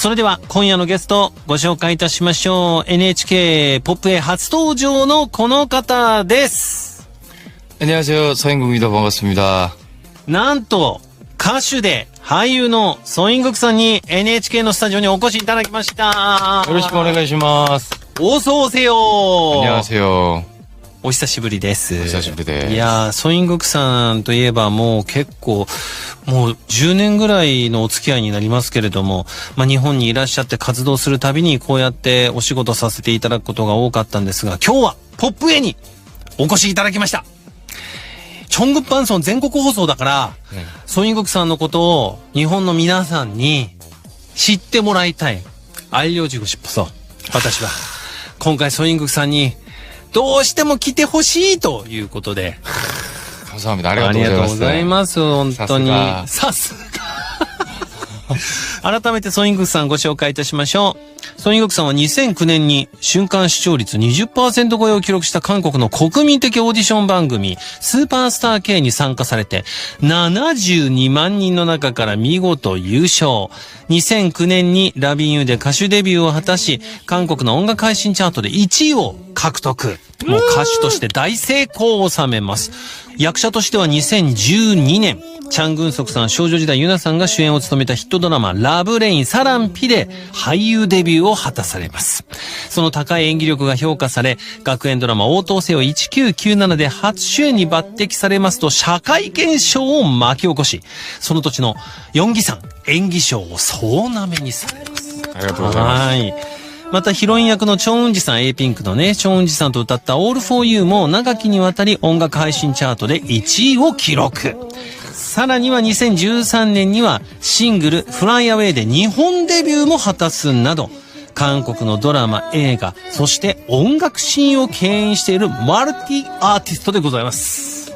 それでは今夜のゲストご紹介いたしましょう。NHK ポップへ初登場のこの方です。 안녕하세요. 서인국입니다. 반갑습니다. なんと歌手で俳優のソイングクさんに NHK のスタジオにお越しいただきました。よろしくお願いします。어서 오세요. 안녕하세요. お久しぶりです。お久しぶりです。いやソイングクさんといえばもう結構もう10年ぐらいのお付き合いになりますけれども、日本にいらっしゃって活動するたびにこうやってお仕事させていただくことが多かったんですが、今日はポップ A にお越しいただきました。チョングッパンソン全国放送だから、ソイングクさんのことを日本の皆さんに知ってもらいたい。알려주고 싶어서私は今回ソイングクさんにどうしても来てほしいということで。감사합니다。ありがとうございます。本当に。さすが。改めてソイングクさんご紹介いたしましょう。ソイングクさんは2009年に瞬間視聴率 20% 超えを記録した韓国の国民的オーディション番組スーパースター K に参加されて72万人の中から見事優勝。2009年にラビンユで歌手デビューを果たし、韓国の音楽配信チャートで1位を獲得。もう歌手として大成功を収めます。役者としては2012年、チャン・グンソクさん、少女時代ユナさんが主演を務めたヒットドラマラブレインサランピで俳優デビューを果たされます。その高い演技力が評価され、学園ドラマ応答せよ1997で初主演に抜擢されますと社会現象を巻き起こし、その土地のヨンギさん演技賞を総なめにされます。ありがとうございます。はい。またヒロイン役のチョン・ウンジさん、A ピンクのね、チョン・ウンジさんと歌った All for You も長きにわたり音楽配信チャートで1位を記録。さらには2013年にはシングル Fly Away で日本デビューも果たすなど、韓国のドラマ、映画、そして音楽シーンを牽引しているマルティアーティストでございます。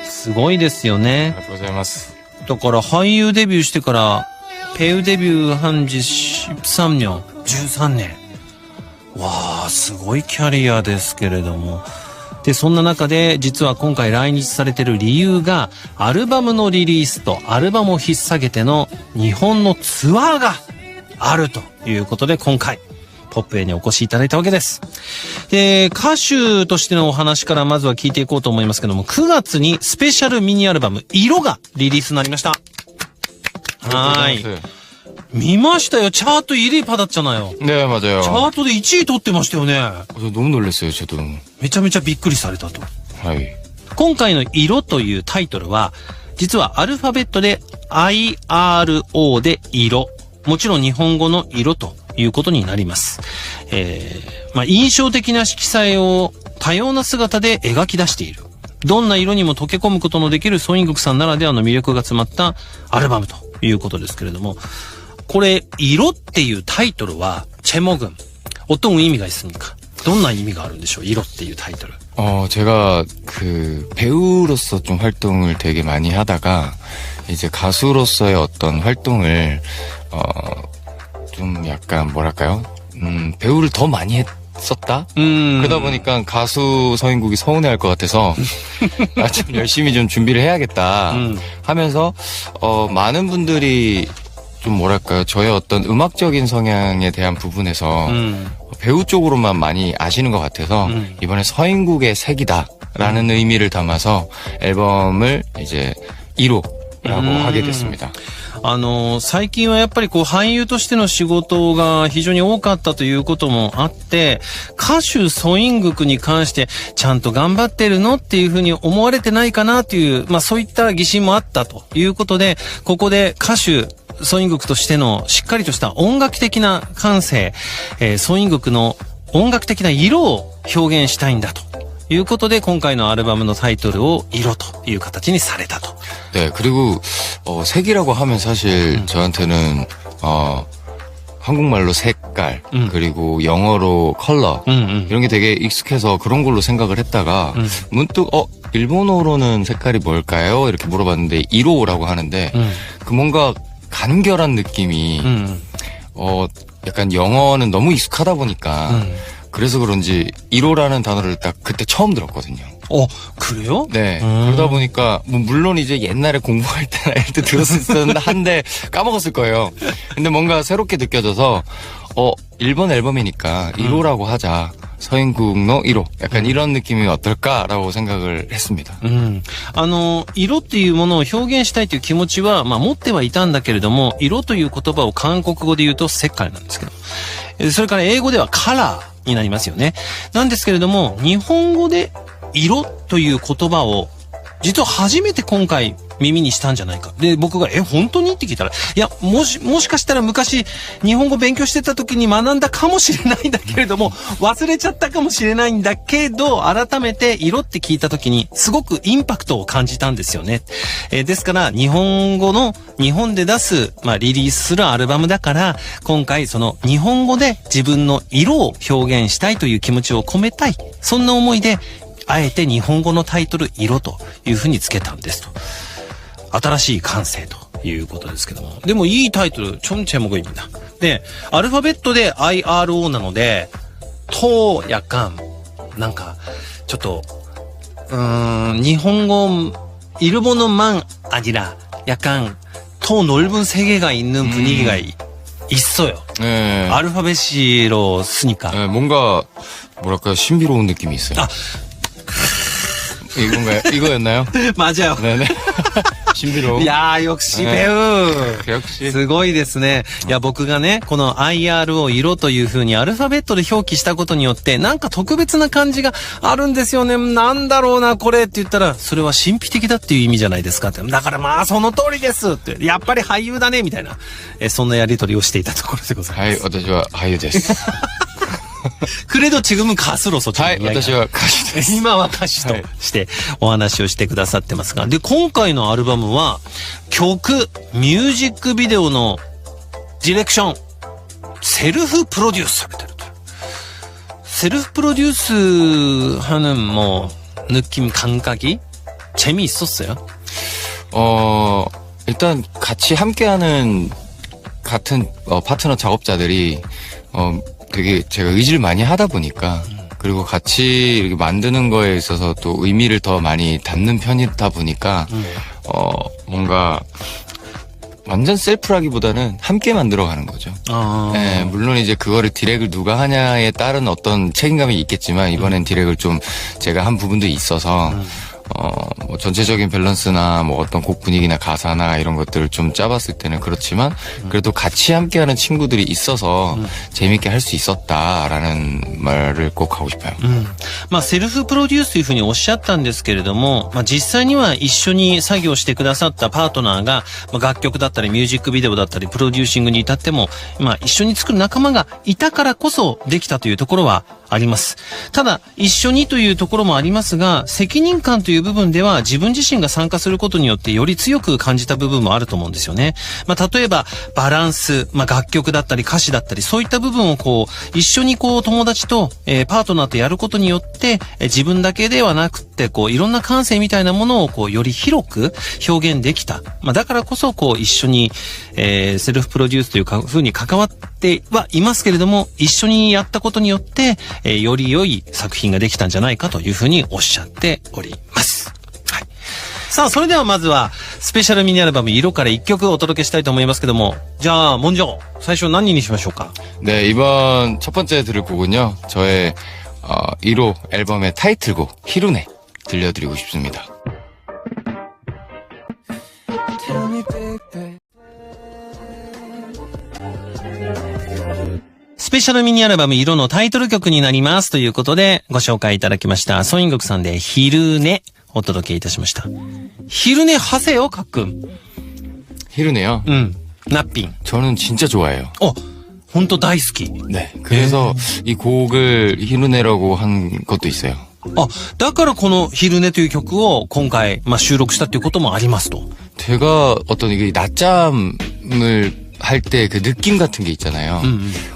すごいですよね。ありがとうございます。だから俳優デビューしてから배우 데뷔 한 지 13년、13年。わあ、すごいキャリアですけれども。で、そんな中で、実は今回来日されている理由が、アルバムのリリースとアルバムを引っ提げての日本のツアーがあるということで、今回、ポップ A にお越しいただいたわけです。で、歌手としてのお話からまずは聞いていこうと思いますけども、9月にスペシャルミニアルバム、色がリリースになりました。はい。見ましたよ。チャート1위 받았잖아요。네、맞아요。チャートで1位取ってましたよね。너무 놀랐어요、저도。めちゃめちゃびっくりされたと。はい。今回の色というタイトルは、実はアルファベットで IRO で色。もちろん日本語の色ということになります。印象的な色彩を多様な姿で描き出している。どんな色にも溶け込むことのできるソイングクさんならではの魅力が詰まったアルバムということですけれども、これ、色っていうタイトルは、제목은 어떤 의미가 있습니까? どんな意味があるんでしょう?色っていうタイトル. 제가 배우로서 좀 활동을 되게 많이 하다가 이제 가수로서의 어떤 활동을 좀 약간 뭐랄까요? 배우를 더 많이 썼다? 그러다 보니까 가수 서인국이 서운해할 것 같아서 좀 열심히 좀 준비를 해야겠다 하면서 많은 분들이 좀 뭐랄까요, 저의 어떤 음악적인 성향에 대한 부분에서 배우 쪽으로만 많이 아시는 것 같아서 이번에 서인국의 색이다라는 의미를 담아서 앨범을 이제 1호라고 하게 됐습니다. 最近はやっぱり俳優としての仕事が非常に多かったということもあって、歌手ソイングクに関してちゃんと頑張ってるのっていうふうに思われてないかなという、そういった疑心もあったということで、ここで歌手ソイングクとしてのしっかりとした音楽的な感性、ソイングクの音楽的な色を表現したいんだということで、今回のアルバムのタイトルを色という形にされたと。네, 그리고 색이라고 하면 사실 저한테는 한국말로 색깔, 그리고 영어로 컬러 이런 게 되게 익숙해서 그런 걸로 생각을 했다가 문득 일본어로는 색깔이 뭘까요? 이렇게 물어봤는데 1호라고 하는데 그 뭔가 간결한 느낌이 약간 영어는 너무 익숙하다 보니까 그래서 그런지 1호라는 단어를 딱 그때 처음 들었거든요. 그래요? 네. 그러다 보니까, 뭐, 물론 이제 옛날에 공부할 때나 이럴 때 들었었는데, 한데 까먹었을 거예요. 근데 뭔가 새롭게 느껴져서, 일본 앨범이니까 1호라고 하자. 서인국노 1호. 약간 이런 느낌이 어떨까라고 생각을 했습니다. 色っていうものを表現したいという気持ちは、持ってはいたんだけれども、色という言葉を韓国語で言うと世界なんですけど。それから英語ではカラーになりますよね。なんですけれども、日本語で色という言葉を、実は初めて今回耳にしたんじゃないか。で、僕が、本当にって聞いたら、いや、もしかしたら昔、日本語勉強してた時に学んだかもしれないんだけれども、忘れちゃったかもしれないんだけど、改めて色って聞いた時に、すごくインパクトを感じたんですよね。ですから、日本で出す、リリースするアルバムだから、今回その日本語で自分の色を表現したいという気持ちを込めたい。そんな思いで、あえて日本語のタイトル、色というふうにつけたんですと。新しい感性ということですけども。でもいいタイトル、좀제목입니다。で、アルファベットで IRO なので、と、약간、なんか、ちょっと、日本語、일본어만 아니라, 약간, 더 넓은 세계가 있는 분위기가 있어요. 네. 알파벳으로 쓰니까. 네, 뭔가, 뭐랄까, 신비로운 느낌이 있어요. 이거였나요? 맞아요. 네네. 신비로운. いやー、역시 배우. 역시. すごいですね。いや、僕がね、この IR を色という風にアルファベットで表記したことによって、なんか特別な感じがあるんですよね。なんだろうな、これって言ったら、それは神秘的だっていう意味じゃないですかって。だからその通りですって。やっぱり俳優だね、みたいな。そんなやりとりをしていたところでございます。はい、私は俳優です。그래도 지금은 가수로서 はい、私は歌手です。今は歌手としてお話をしてくださってますが。で、今回のアルバムは曲、ミュージックビデオのディレクション、セルフプロデュースされてるという。セルフプロデュース하는 뭐 느낌 감각이 재미있었어요? 일단 같이 함께하는 같은 파트너 작업자들이 되게 제가 의지를 많이 하다 보니까 그리고 같이 이렇게 만드는 거에 있어서 또 의미를 더 많이 담는 편이다 보니까 뭔가 완전 셀프라기보다는 함께 만들어가는 거죠. 네, 물론 이제 그거를 디렉을 누가 하냐에 따른 어떤 책임감이 있겠지만 이번엔 디렉을 좀 제가 한 부분도 있어서 뭐 전체적인 밸런스나 뭐 어떤 곡 분위기나 가사나 이런 것들을 좀 짜봤을 때는 그렇지만 그래도 같이 함께하는 친구들이 있어서 재밌게 할 수 있었다라는 말을 꼭 하고 싶어요. セルフプロデュースというふうにおっしゃったんですけれども、実際には一緒に作業してくださったパートナーが、楽曲だったりミュージックビデオだったりプロデューシングに至っても、一緒に作る仲間がいたからこそできたというところはあります。ただ、一緒にというところもありますが、責任感という部分では自分自身が参加することによってより強く感じた部分もあると思うんですよね。例えば、バランス、楽曲だったり歌詞だったり、そういった部分を一緒に友達と、パートナーとやることによって、自分だけではなくて、いろんな感性みたいなものをより広く表現できた。だからこそ、一緒に、セルフプロデュースという風に関わってはいますけれども、一緒にやったことによって、より良い作品ができたんじゃないかというふうにおっしゃっております。はい。さあ、それではまずは、スペシャルミニアルバム色から1曲お届けしたいと思いますけども、じゃあ、먼저最初何にしましょうか? 네, 이번 첫 번째 들을 곡은요. 저의 1호 앨범의 타이틀곡 히루네 들려드리고 싶습니다.スペシャルミニアルバム色のタイトル曲になりますということでご紹介いただきました。ソイングクさんで昼寝お届けいたしました。昼寝하세요 가끔? 히루네요? 나핀. 저는 진짜 좋아해요. 혼또大好き. 네. 그래서 이 곡을 히루네라고 한 것도 있어요. だからこの昼寝という曲を今回収録したということもありますと. 제가 어떤 이게 낮잠을 할 때 그 느낌 같은 게 있잖아요.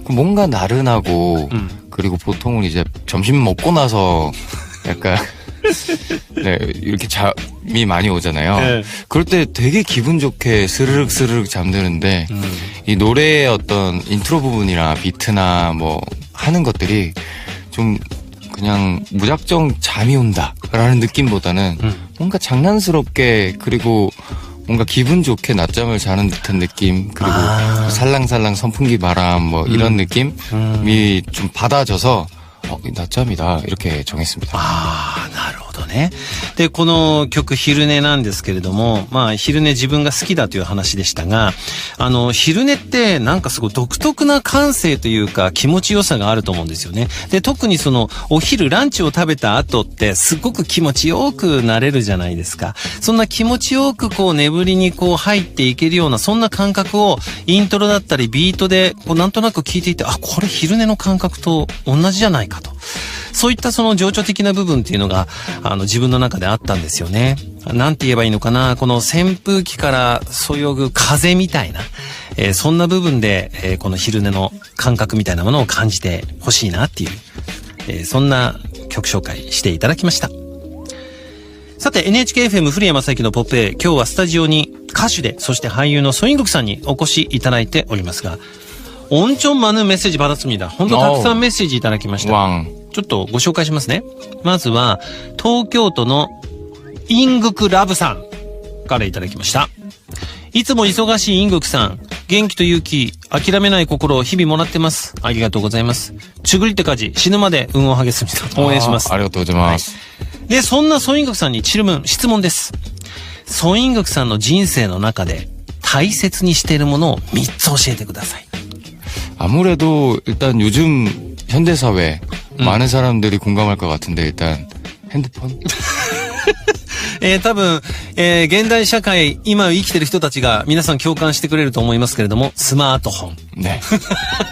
뭔가 나른하고 그리고 보통은 이제 점심 먹고 나서 약간 네, 이렇게 잠이 많이 오잖아요. 네. 그럴 때 되게 기분 좋게 스르륵 잠드는데 이 노래의 어떤 인트로 부분이나 비트나 뭐 하는 것들이 좀 그냥 무작정 잠이 온다라는 느낌보다는 뭔가 장난스럽게 그리고 뭔가 기분 좋게 낮잠을 자는 듯한 느낌 그리고 살랑살랑 선풍기 바람 뭐 이런 느낌이 좀 받아져서 낮잠이다 이렇게 정했습니다. なるほどね。で、この曲、昼寝なんですけれども、まあ、昼寝自分が好きだという話でしたが、昼寝ってなんかすごい独特な感性というか気持ちよさがあると思うんですよね。で、特にその、お昼、ランチを食べた後ってすごく気持ちよくなれるじゃないですか。そんな気持ちよくこう眠りにこう入っていけるような、そんな感覚をイントロだったりビートでこうなんとなく聞いていて、これ昼寝の感覚と同じじゃないかと。そういったその情緒的な部分っていうのが、自分の中であったんですよね。なんて言えばいいのかな。この扇風機からそよぐ風みたいな、そんな部分で、この昼寝の感覚みたいなものを感じてほしいなっていう、そんな曲紹介していただきました。さて、NHK-FM 古谷正幸のポップ A、今日はスタジオに歌手で、そして俳優のソイングクさんにお越しいただいておりますが、엄청 많은メッセージ받았습니다。本当たくさんメッセージいただきました。ちょっとご紹介しますね。まずは、東京都のイングクラブさんからいただきました。いつも忙しいイングクさん、元気と勇気、諦めない心を日々もらってます。ありがとうございます。チュグリって家事、死ぬまで運を励すみた応援します。ありがとうございます。はい、で、そんなソイングクさんに質問です。ソイングクさんの人生の中で大切にしているものを3つ教えてください。 아무래도 일단 요즘 현대사회 많은 사람들이 공감할 것 같은데 일단 핸드폰? 多分、現代社会、今生きてる人たちが皆さん共感してくれると思いますけれども、スマートフォン。ね。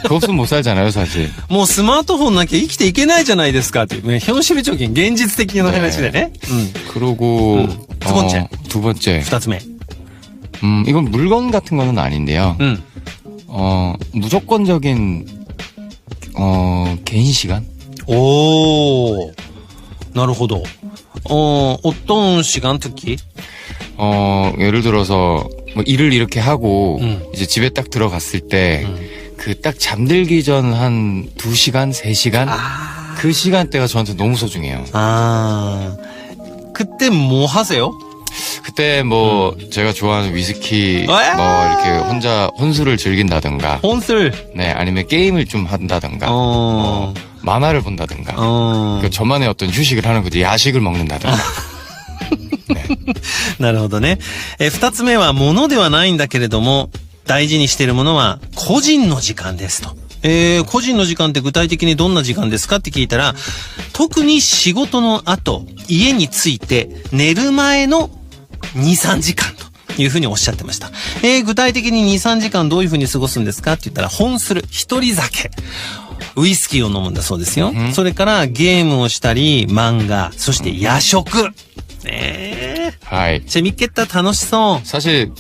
그거 없으면 못 살잖아요, 사실. もうスマートフォンなきゃ生きていけないじゃないですかっていうね、현실적인現実的な話でね。그러고 두 번째. 二つ目。 이건 물건 같은 거는 아닌데요. 무조건적인 개인 시간? 오, なるほど. 어떤 시간 특히? 예를 들어서 뭐 일을 이렇게 하고 이제 집에 딱 들어갔을 때 그 딱 잠들기 전 한 2시간, 3시간? 그 시간대가 저한테 너무 소중해요. 그때 뭐 하세요? 그때 뭐 제가 좋아하는 위스키 뭐 이렇게 혼자 혼술을 즐긴다든가 혼술 네 아니면 게임을 좀 한다든가 뭐 만화를 본다든가 그러니까 저만의 어떤 휴식을 하는 거지 야식을 먹는다든가 なるほどね。二つ目は物ではないんだけれども大事にしているものは個人の時間ですと。個人の時間って具体的にどんな時間ですかって聞いたら、特に仕事の後家に着いて寝る前の2、3時間というふうにおっしゃってました。具体的に2、3時間どういうふうに過ごすんですかって言ったら、本する、一人酒。ウイスキーを飲むんだそうですよ。それからゲームをしたり、漫画、そして夜食。はい。 재밌겠다, 楽しそう。 사실,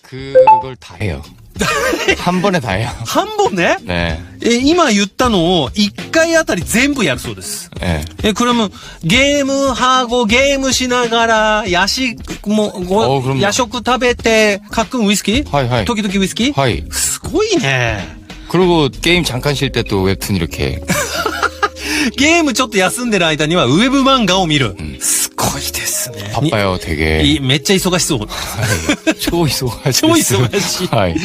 그걸 다 해요. 한 번에 다 해요. 한 번에? 네. 今言ったのを1回あたり全部やるそうです. 네. 그러면 게임하고 게임 しながら 야식 뭐 야식 食べて 가끔 위스키? はいはい. 도끼도끼 위스키? はい. すごいね. 그리고 게임 잠깐 쉴 때 또 웹툰 이렇게. ゲームちょっと休んでる間にはウェブ漫画を見る. すごいですね. 바빠요, 되게. めっちゃ忙しそう.超忙しい. 超忙しい. はい.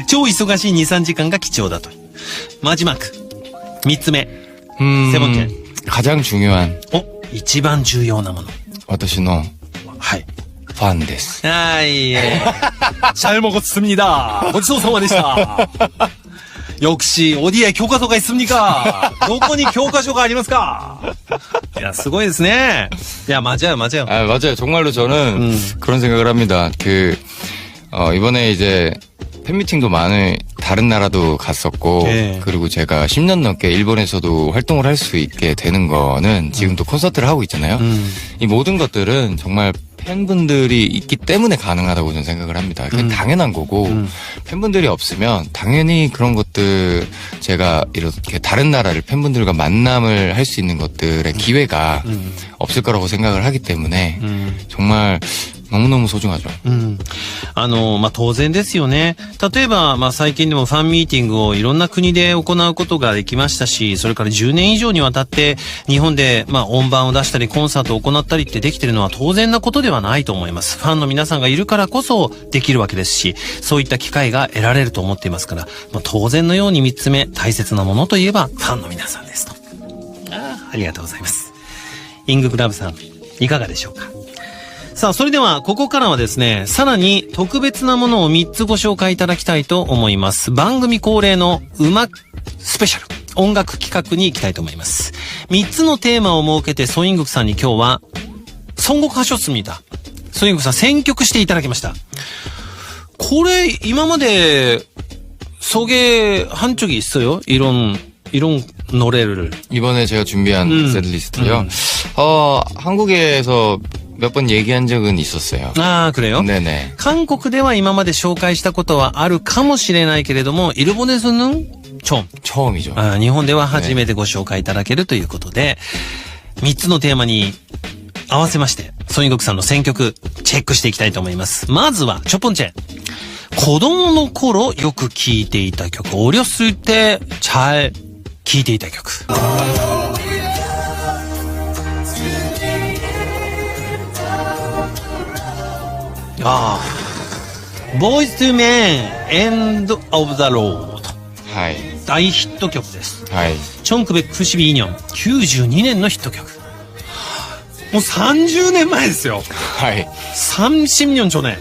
超忙しい2、3時間が貴重だと. 마지막. 3つ目. 세 번째. 가장 중요한. 一番重要なもの. 私の はい. fan です. 잘 먹었습니다. ごちそうさまでした. 역시 어디에 교과서가 있습니까? どこに教科書がありますか? 야, すごいですね. 야, 맞아요. 맞아요. 정말로 저는 그런 생각을 합니다. 이번에 이제 팬미팅도 많은 다른 나라도 갔었고, 네. 그리고 제가 10년 넘게 일본에서도 활동을 할 수 있게 되는 거는 지금도 콘서트를 하고 있잖아요. 이 모든 것들은 정말 팬분들이 있기 때문에 가능하다고 저는 생각을 합니다. 그게 당연한 거고 팬분들이 없으면 당연히 그런 것들 제가 이렇게 다른 나라를 팬분들과 만남을 할 수 있는 것들의 기회가 없을 거라고 생각을 하기 때문에 정말 너무너무 소중하죠. 当然ですよね。例えば、最近でもファンミーティングをいろんな国で行うことができましたし、それから10年以上にわたって日本で、音版を出したりコンサートを行ったりってできてるのは当然なことではないと思います。ファンの皆さんがいるからこそできるわけですし、そういった機会が得られると思っていますから、当然のように3つ目、大切なものといえばファンの皆さんですと。ありがとうございます。イングクラブさん、いかがでしょうか。さあ、それでは、ここからはですね、さらに特別なものを3つご紹介いただきたいと思います。番組恒例のスペシャル、音楽企画に行きたいと思います。3つのテーマを設けて、ソイングクさんに今日は、선곡하셨습니다。ソイングクさん選曲していただきました。これ、今まで、소개한 적이 있어요? 이런 노래를. 이번에 제가 준비한 세트리스트요. 한국에서 몇 번 얘기한 적은 있었어요. 아, 그래요? 네네. 韓国では今まで紹介したことはあるかもしれないけれども、일본에서는 처음이죠. 日本では初めてご紹介いただけるということで、3つのテーマに合わせまして、ソインゴクさんの選曲、チェックしていきたいと思います。まずは、첫 번째。子供の頃よく聴いていた曲、어렸을 때 잘聴いていた曲。Boyz II Men End of the Road。はい。大ヒット曲です。はい。1992年、92年のヒット曲。もう30年前ですよ。はい。30년 전에.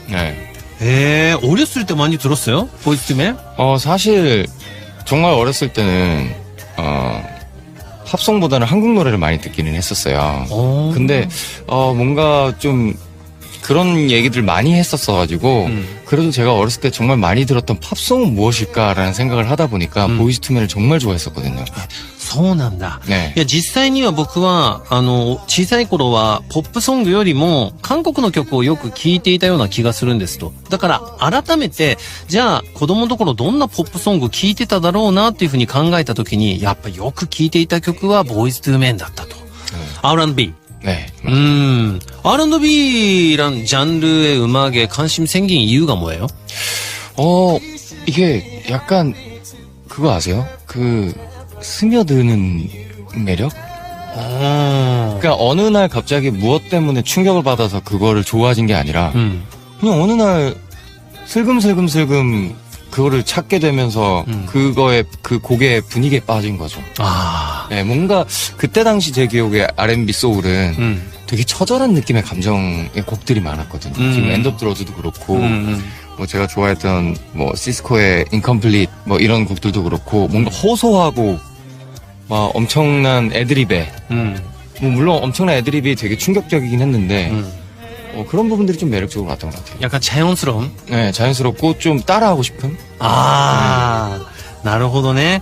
네. 어렸을 때 많이 들었어요? 보이즈 II Men? 사실 정말 어렸을 때는 팝송보다는 한국 노래를 많이 듣기는 했었어요. 근데 뭔가 좀 그런 얘기들 많이 했었어가지고 그래도 제가 어렸을 때 정말 많이 들었던 팝송은 무엇일까라는 생각을 하다 보니까 보이즈 투 맨을 정말 좋아했었거든요. そうなんだ。 네. いや、実際には僕は、小さい頃は、ポップソングよりも、韓国の曲をよく聴いていたような気がするんですと。だから、改めて、じゃあ、子供のところどんなポップソング聴いてただろうなっていうふうに考えたときに、やっぱよく聴いていた曲は、ボーイズ・トゥ・メンだったと。R&B。 네. R&B란 장르의 음악에 관심 생긴 이유가 뭐예요? 이게 약간, 그거 아세요? 스며드는 매력? 그러니까 어느 날 갑자기 무엇 때문에 충격을 받아서 그거를 좋아진 게 아니라 그냥 어느 날 슬금슬금 그거를 찾게 되면서 그거에 그 곡의 분위기에 빠진 거죠. 네, 뭔가 그때 당시 제 기억에 R&B 소울은 되게 처절한 느낌의 감정의 곡들이 많았거든요. 지금 엔드 오브 더 로드도 그렇고 뭐 제가 좋아했던 뭐 시스코의 인컴플리트 뭐 이런 곡들도 그렇고 뭔가 호소하고 막 엄청난 애드립에 뭐 물론 엄청난 애드립이 되게 충격적이긴 했는데 그런 부분들이 좀 매력적으로 왔던 것 같아요. 약간 자연스러움? 네, 자연스럽고 좀 따라하고 싶은? なるほどね。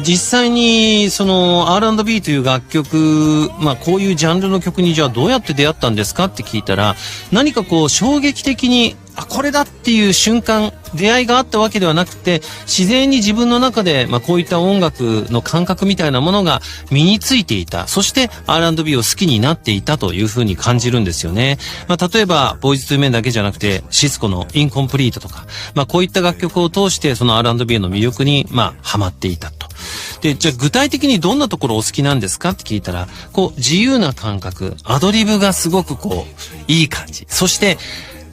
実際に、R&B という楽曲、こういうジャンルの曲にじゃあどうやって出会ったんですかって聞いたら、何か衝撃的に、これだっていう瞬間、出会いがあったわけではなくて、自然に自分の中で、こういった音楽の感覚みたいなものが身についていた。そして R&B を好きになっていたというふうに感じるんですよね。例えば、ボーイズ・トゥ・メンだけじゃなくて、シスコのインコンプリートとか、こういった楽曲を通して、その R&B の魅力に、ハマっていたと。で、じゃあ具体的にどんなところお好きなんですかって聞いたら、自由な感覚、アドリブがすごくいい感じ。そして、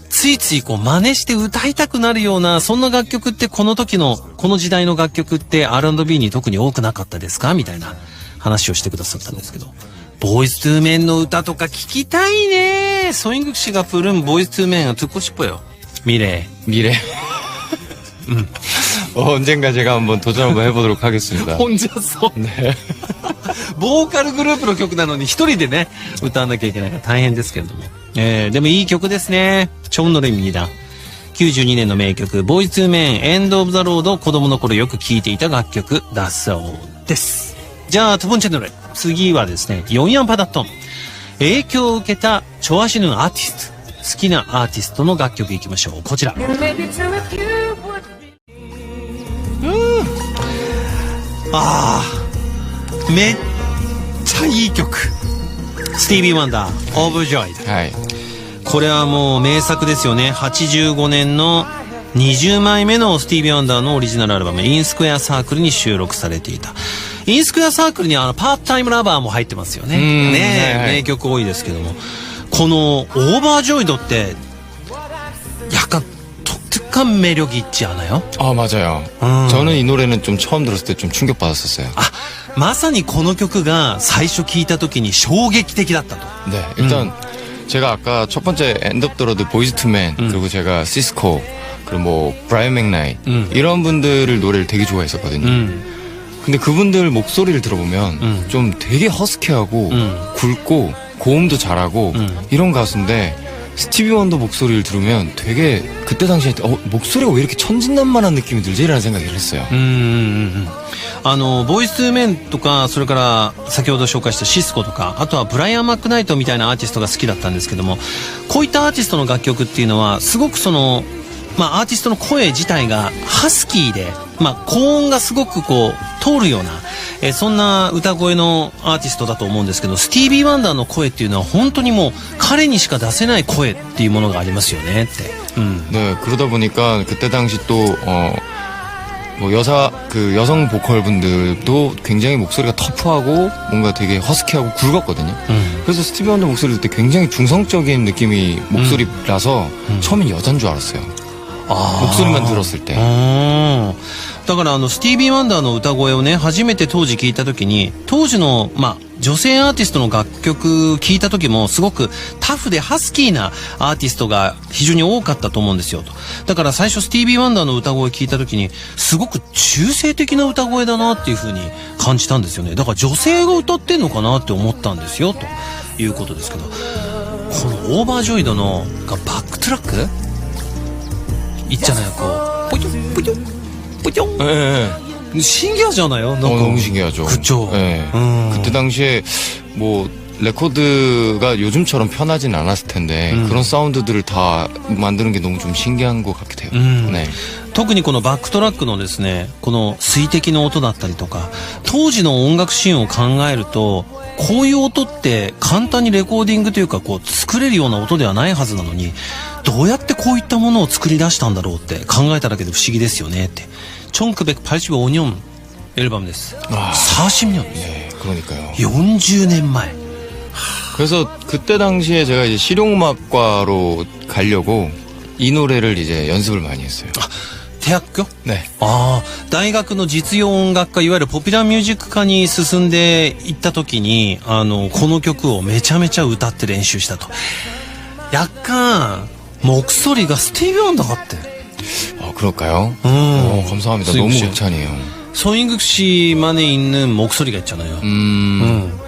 ついつい真似して歌いたくなるような、そんな楽曲ってこの時の、この時代の楽曲って R&B に特に多くなかったですかみたいな話をしてくださったんですけど。ボーイズ・トゥ・メンの歌とか聞きたいね。소인국 씨가 부른ボーイズ・トゥ・メンを듣고 싶어요. 미래. 언젠가 제가 한번 도전 한번 해보도록 하겠습니다. 혼자서? 네. ボーカルグループの曲なのに一人でね、歌わなきゃいけないから大変ですけれども。でもいい曲ですね。좋은 노래입니다。92年の名曲、ボーイズ・トゥ・メン、エンド・オブ・ザ・ロード、子供の頃よく聴いていた楽曲だそうです。じゃあ、두 번째 노래。次はですね、영양받았던。影響を受けた、좋아하시는アーティスト。好きなアーティストの楽曲いきましょう。こちら。めっちゃいい曲。スティービー・ワンダー、オーバージョイド。はい。これはもう名作ですよね。85年の20枚目のスティービー・ワンダーのオリジナルアルバム、インスクエアサークルに収録されていた。インスクエアサークルにパートタイムラバーも入ってますよね。ねえ、はいはい名曲多いですけども。このオーバージョイドって、약간 독특한 매력이 있지 않아요? 아, 맞아요. 저는 이 노래는 좀 처음 들었을 때 좀 충격받았었어요. まさにこの曲が最初聞いた時に衝撃的だったと。 네, 일단 제가 아까 첫 번째 엔드 오브 더 로드 보이즈 투 맨 그리고 제가 시스코 그리고 뭐 브라이언 맥나잇 이런 분들을 노래를 되게 좋아했었거든요. 근데 그분들 목소리를 들어보면 좀 되게 허스키하고 굵고 고음도 잘하고 이런 가수인데 스티비 원더 목소리를 들으면 되게 그때 당시에 목소리가 왜 이렇게 천진난만한 느낌이 들지라는 생각을 했어요. ボイスメンとか、それから先ほど紹介したシスコとか、あとはブライアン・マックナイトみたいなアーティストが好きだったんですけども、こういったアーティストの楽曲っていうのはすごくアーティストの声自体がハスキーで、高音がすごくこう通るような、そんな歌声のアーティストだと思うんですけど、スティービー・ワンダーの声っていうのは本当にもう彼にしか出せない声っていうものがありますよねって。네, 그러다 보니까 그때 당시 또 뭐 여성 보컬 분들도 굉장히 목소리가 터프하고 뭔가 되게 허스키하고 굵었거든요. 그래서 스티비 원더 목소리 들을 때 굉장히 중성적인 느낌이 목소리라서 처음엔 여잔 줄 알았어요. 목소리만 들었을 때. だからスティービー・ワンダーの歌声をね、初めて当時聞いた時に、当時の女性アーティストの楽曲聞いた時もすごくタフでハスキーなアーティストが非常に多かったと思うんですよと。だから最初スティービー・ワンダーの歌声聞いた時にすごく中性的な歌声だなっていう風に感じたんですよね。だから女性が歌ってんのかなって思ったんですよということですけど、このオーバージョイドのバックトラック있잖아요. 그 뿌ƴ뿌ƴ뿌ƴ 네. 신기하잖아요. 너무 신기하죠. 그쵸. 네. 그때 당시에 뭐 레코드가 요즘처럼 편하진 않았을 텐데 그런 사운드들을 다 만드는 게 너무 좀 신기한 것 같기도 해요. 네. 特にこのバックトラックのですね、この水滴の音だったりとか、当時の音楽シーンを考えると、こういう音って簡単にレコーディングというかこう作れるような音ではないはずなのに、どうやってこういったものを作り出したんだろうって考えただけで不思議ですよねって。1985년 앨범です. 40년. 네, 그러니까요. 40年前. 그래서 그때 당시에 제가 이제 실용음악과로 가려고 이 노래를 이제 연습을 많이 했어요. 대학교? 네. 大学の実用音楽科、いわゆるポピュラーミュージック科に進んでいった時に、この曲をめちゃめちゃ歌って練習したと。약간 목소리가 스티비 원더 같대. 그럴까요? 감사합니다. 너무 극찬이에요. 서인국 씨만에 있는 목소리가 있잖아요.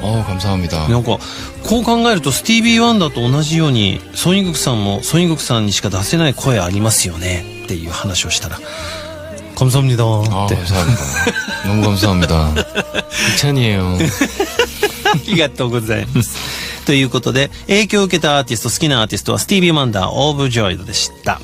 감사합니다. なんかこう考えるとスティービー・ワンダーと同じようにソイングクさんもソイングクさんにしか出せない声ありますよねっていう話をしたら감사합니다. 감사합니다. 너무 감사합니다. 극찬이에요. ありがとうございます。ということで影響を受けたアーティスト、好きなアーティストはスティービー・ワンダー、オーバージョイドでした。